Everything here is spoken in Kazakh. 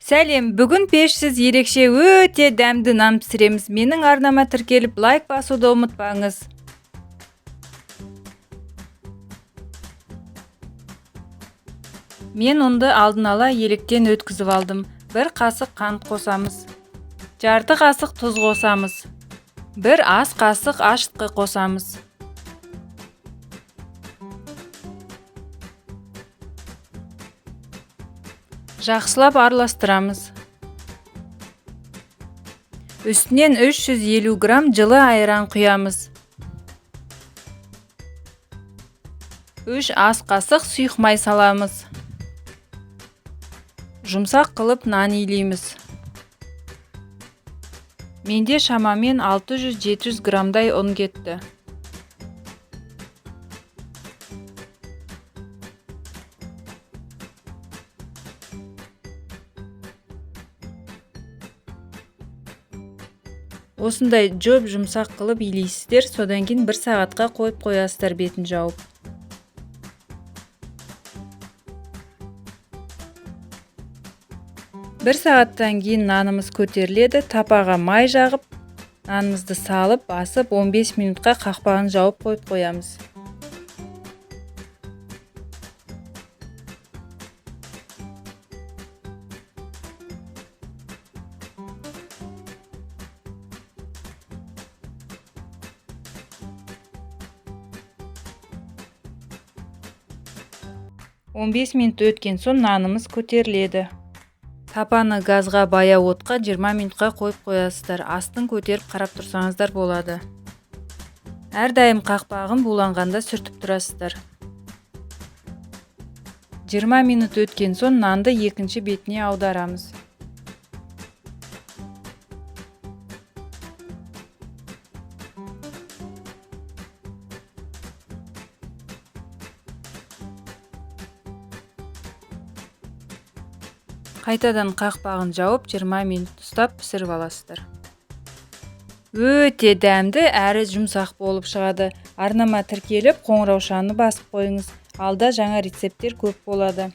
Сәлем, бүгін пешсіз ерекше өте дәмді нан пісіреміз. Менің арнама тіркеліп, лайк басуды ұмытпаңыз. Мен ұнды алдын ала електен өткізіп алдым. 1 қасық қант қосамыз. Жарты қасық тұз қосамыз. 1 ас қасық ашытқы қосамыз. Жақсылап араластырамыз. Үстінен 350 грамм жылы айран құямыз. 3 ас қасық сұйық май саламыз. Жұмсақ қылып нан илейміз. Менде шамамен 600-700 граммдай ұн кетті. Осындай жоп жұмсақ қылып илейсіздер, содан кейін 1 сағатқа қойып қоясыздар бетін жауып. Бір сағаттан кейін нанымыз көтеріледі, тапаға май жағып, нанымызды салып, басып 15 минутқа қақпағын жауып қойып қоямыз. Он 15 минут өткен соң нанымыз көтеріледі. Тапаны газға баяу отқа 20 минутқа қойып қоясыздар. Астын көтеріп қарап тұрсаңыздар болады. Әрдайым қақпағын буланғанда сүртіп тұрасыздар. 20 минут өткен соң нанды екінші бетіне аударамыз. Қайтадан қақпағын жауып 20 минут ұстап пісіріп аласыздар. Өте дәмді әрі жұмсақ болып шығады. Арнама тіркеліп, қоңыраушаны басып қойыңыз. Алда жаңа рецепттер көп болады.